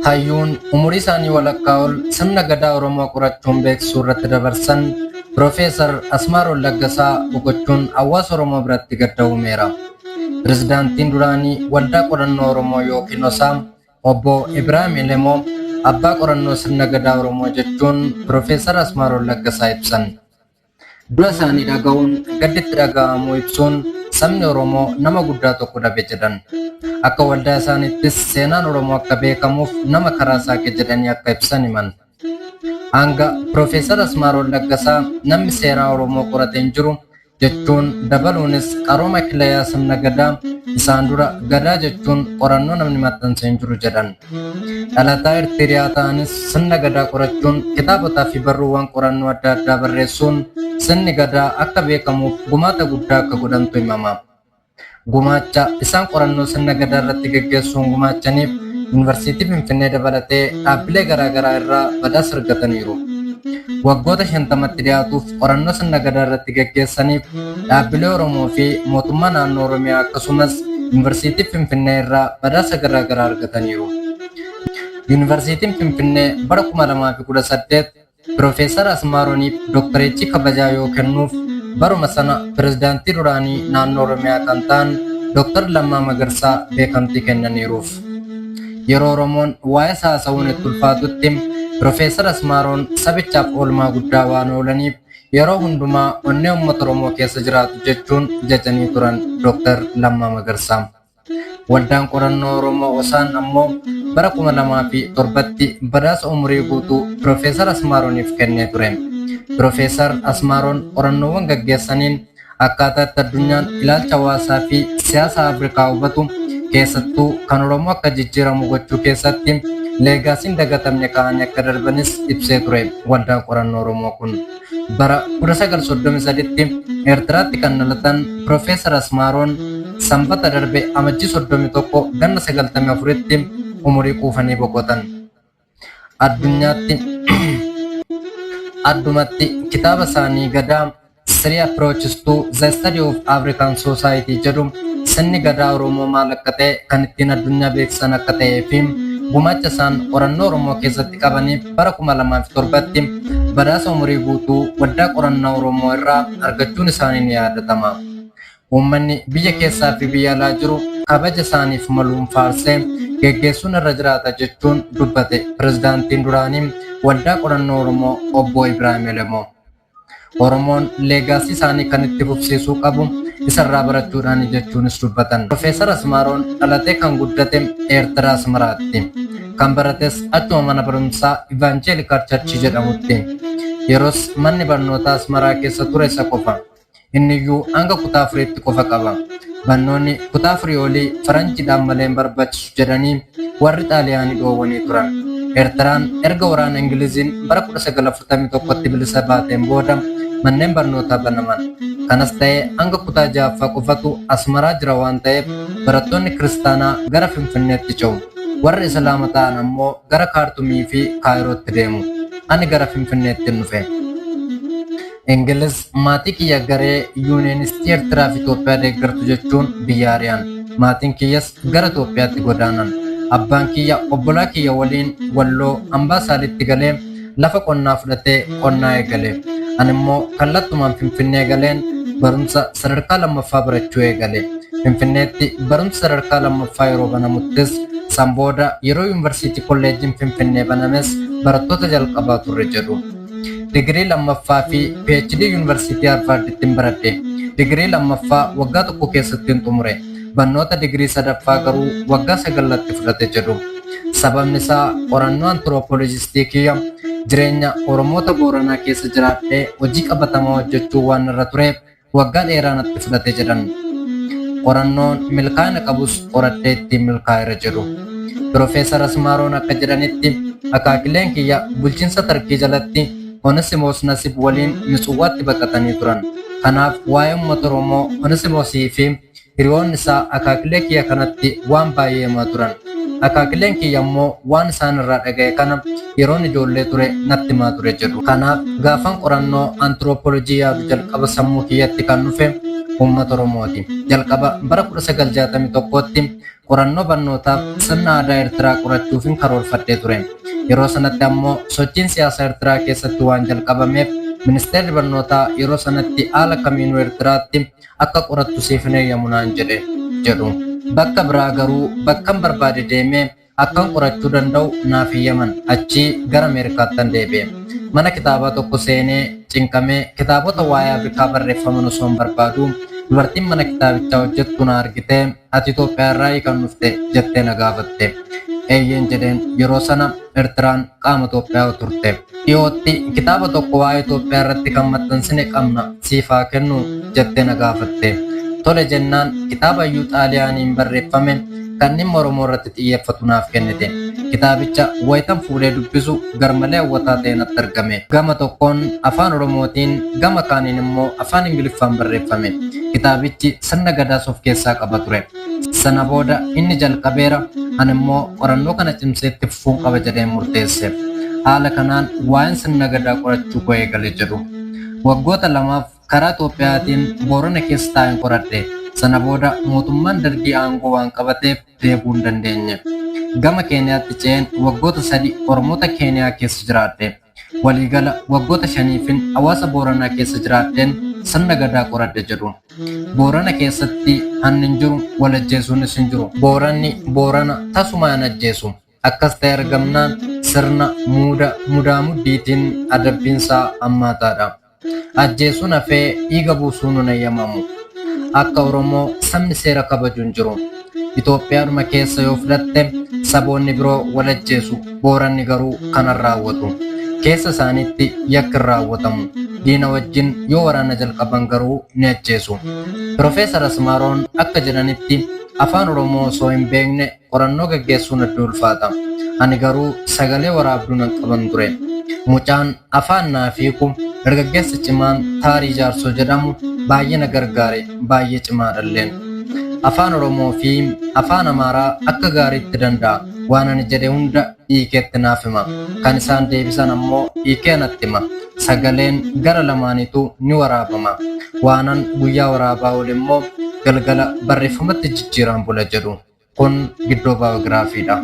Hayyuun umurii isaanii walakkaa ol sirna gadaa Oromoo qorachuun beeksisuu irratti dabarsan Piroofeesar Asmaaroon Laggasaa boqochuun hawaasa Oromoo biratti gadda uumeera. Pirezidaantiin duraanii waldaa qorannoo Oromoo yookiin OSAM obbo Ibraahim Elemoo abbaa qorannoo sirna gadaa Oromoo jechuun Piroofeesar Asmaaroon Laggasaa ibsan. Du'a isaanii dhaga'uun gadditti dhaga'amuu ibsuun sabni Oromoo nama guddaa tokko dhabe jedhan. Akka waldaa isaaniittis seenaan Oromoo akka beekamuuf nama karaa saaqe jedhanii akka ibsan himan. Hanga Piroofeesar Asmaaroon Laggasaa namni seenaa Oromoo qorate hin jiru jechuun dabaluunis qarooma kilayaa sirna gadaa isaan dura gadaa jechuun qorannoo namni maxxanse hin jiru jedhan. Dhalataa Eertiriyaa ta'anis sirna gadaa qorachuun kitaabotaa fi barruuwwan qorannoo adda addaa barreessuun sirni gadaa akka beekamuuf gumaata guddaa akka godhantu himama. Gumaacha isaan qorannoo sirna gadaa irratti gaggeessuun gumaachaniif Yuunivarsiitii Finfinnee dabalatee dhaabbilee garaagaraa irraa badhaasa argataniiru. Waggoota 50tti dhiyaatuuf qorannoo sirna gadaa irratti gaggeessaniif dhaabbilee Oromoo fi mootummaa naannoo Oromiyaa akkasumas Yuunivarsiitii Finfinnee irraa badhaasa garaagaraa argataniiru. Yuunivarsiitiin Finfinnee bara 2018 Piroofeesar Asmaarooniif dooktareetii kabajaa yoo kennuuf baruma sana pirezidaantii duraanii naannoo Oromiyaa kan ta'an Dooktar Lammaa Magarsaa beekamtii kennaniiruuf. Yeroo Oromoon waa'ee isaa haasa'uun itti ulfaatutti Piroofeesar Asmaaroon sabichaaf oolmaa guddaa waan oolaniif yeroo hundumaa onnee uummata Oromoo keessa jiraatu jechuun jajanii turan Dooktar Lammaa Magarsaa. Waldaan qorannoo Oromoo OSAN ammoo bara 2007tti badhaasa umurii guutuu Piroofeesar Asmaarooniif kennee ture. Piroofeesar Asmaaroon qorannoowwan gaggeessaniin akkaataa itti addunyaan ilaalcha hawaasaa fi siyaasa Afrikaa hubatu keessattuu kan Oromoo akka jijjiiramu gochuu keessatti leegaasiin dagatamne kaa'anii akka darbanis ibsee ture. Waldaan qorannoo Oromoo kun bara 1933tti Eertiraatti kan dhalatan Piroofeesar Asmaaroon sanbata darbe amajjii 31 ganna 94tti umurii quufanii boqotan. Addumatti kitaaba isaanii gadaa Three Approaches to the Study of African Society jedhu sirni gadaa Oromoo maal akka ta'e kan ittiin addunyaa beeksisan akka ta'ee fi gumaacha isaan qorannoo Oromoo keessatti qabaniif bara 2007tti badhaasa umurii guutuu waldaa qorannoo Oromoo irraa argachuun isaanii ni yaadatama. Uummanni biyya keessaa fi biyya alaa jiru kabaja isaaniif maluun faarsee geggeessuun irra jiraata jechuun dubbate pirezidaantiin duraanii waldaa qorannoo Oromoo obbo Ibraahim Elemoo. Oromoon leegaasii isaanii kan itti fufsiisuu qabu isarraa barachuudhaan jechuunis dubbatan. Piroofeesar Asmaaroon dhalatee kan guddate Eertiraa Asmaraatti. Kan barates achuma mana barumsaa Ivaanjeelikaal Charchii jedhamutti. Yeroos manni barnootaa Asmaraa keessa ture isa qofa. Inniyyuu hanga kutaa 4tti qofa qaba. Barnoonni kutaa 4 olii Faranjiidhaan malee hin barbaachisu jedhanii warri Xaaliyaanii dhoowwanii turan. Eertiraan erga waraana Ingiliziin bara 1941tti bilisa baateen booda manneen barnootaa banaman. Kanas ta'ee hanga kutaa 6ffaa qofatu Asmaraa jira waan ta'eef barattoonni kiristaanaa gara Finfinneetti ce'u. Warri Islaama ta'an ammoo gara Kaartumii fi Kaayirootti deemu. Ani gara Finfinneetti dhufe. Ingiliz maatii kiyya garee Yuuniyenistii Eertiraa fi Itoophiyaa deeggartu jechuun biyya ari'an. Maatiin kiyyas gara Itoophiyaatti godaanan. Abbaan kiyya obbolaa kiyya waliin Walloo Ambaasaalitti galee lafa qonnaa fudhatee qonnaa eegale. Ani immoo kallattumaan Finfinnee galeen barumsa sadarkaa lammaffaa barachuu eegale. Finfinneetti barumsa sadarkaa lammaffaa yeroo banamuttis san booda yeroo Yuunivarsiitii Kolleejjiin Finfinnee banames barattoota jalqabaa turre jedhu. Digirii lammaffaa fi PhD Yuunivarsiitii Harvarditti baradhe. Digirii lammaffaa waggaa tokko keessatti xumure. Barnoota digirii sadaffaa garuu waggaa 9tti fudhate jedhu. Sababni isaa qorannoo antiroopoolojistii kiyya jireenya Oromoota Booranaa keessa jiraadhee hojii qabatamaa hojjechuu waan irra tureef waggaa dheeraa natti fudhate jedhan. Qorannoon milkaa'ina qabus qoradhee ittiin milkaa'eera jedhu. Piroofeesar Asmaaroon akka jedhanitti akaakileen kiyya bulchiinsa Tarkii jalatti Onesimoos Nasib waliin Mitswaatti baqatanii turan. Kanaaf waa'ee uummata Oromoo Onesimoosii fi hiriyoonni isaa akaakilee kiyya kanatti waan baay'ee himaa turan. Akaakileen kiyya immoo waan isaan irraa dhaga'e kana yeroon ijoollee ture natti himaa ture jedhu. Kanaaf gaafan qorannoo antiroopoolojii yaadu jalqaba sammuu kiyyatti kan dhufe uummata Oromooti. Jalqaba bara 1961tti qorannoo barnootaaf sirna aadaa Eertiraa qorachuufin karoorfadhee ture. Yeroo sanatti ammoo sochiin siyaasaa Eertiraa keessatti waan jalqabameef ministeerri barnootaa yeroo sanatti haala kamiinuu Eertiraatti akka qorattu siif hin eeyyamu naan jedhu. Bakka biraa garuu bakkan barbaade deemee akkan qorachuu danda'u naaf eeyyaman achii gara Ameerikaattan deebi'e. Mana kitaabaa tokko seenee cinqamee kitaabota waa'ee Afrikaa barreeffaman osoo hin barbaadu dubartiin mana kitaabichaa hojjettu na argitee ati Itoophiyaa irraa kan dhufte jettee na gaafatte. Eeyyeen jedheen yeroo sana Eertiraan qaama Itoophiyaa turte. Dhiyootti kitaaba tokko waa'ee Itoophiyaa irratti kan maxxansine qabna siif haa kennu jettee na gaafatte. Tole jennaan kitaaba Hayyuu Xaaliyaaniin barreeffame kan dhimma Oromoo irratti xiyyeeffatu naaf kennite. Kitaabicha wayitan fuudhee dubbisu garmalee hawwataa ta'e natti argame. Gama tokkoon afaan Oromootiin gama kaaniin immoo afaan Ingiliffaan barreeffame. Kitaabichi sirna gadaas of keessaa qaba ture. Sana booda inni jalqabeera ani immoo qorannoo kana cimseetti fufuun qaba jedhee murteesse. Haala kanaan waa'een sirna gadaa qorachuu koo eegale jedhu. Waggoota lamaaf karaa Itoophiyaatiin Boorana keessa taa'een qoradhe. Sana booda mootummaan Dargii aangoo waan qabateef deebuu hin dandeenye. Gama Keeniyaatti ce'een waggoota 3 Oromoota Keeniyaa keessa jiraadhe. Waliigala waggoota 5 hawaasa Booranaa keessa jiraadheen sirna gadaa qoradhe jedhu. Boorana keessatti hanni hin jiru wal ajjeesuunis hin jiru. Booranni Boorana tasuma hin ajjeesu. Akkas ta'e argamnaan sirna mudaa muddiitiin adabbiinsaa hammaataadha. Ajjeesuun hafee dhiiga buusuun hin eeyyamamu. Akka Oromoo sabni seera kabaju hin jiru. Itoophiyaadhuma keessa yoo fudhatte saboonni biroo wal ajjeesu Booranni garuu kanan raawwatu. Keessa isaaniitti yakki hin raawwatamu. Diina wajjin yoo waraana jalqaban garuu ni ajjeesu. Profeesar Asmaaroon akka jedhanitti afaan Oromoo osoo hin beekne qorannoo gaggeessuun hedduu ulfaata. Ani garuu sagalee waraabduu nan qaban ture. Mucaan afaan naaf hiiku dargaggeessa cimaan Taarii Jaarsoo jedhamu baay'ee na gargaare baay'ee cimaadhalleen. Afaan Oromoo fi afaan Amaaraa akka gaariitti danda'a. Waan ani jedhe hunda hiikeetti naaf hima. Kan isaan deebisan ammoo hiikee natti hima. Sagaleen gara lamaaniitu ni waraabama. Waanan guyyaa waraabaa ol immoo galgala barreeffamatti jijjiiraan bula jedhu. Kun giddoo baayogiraafiidha.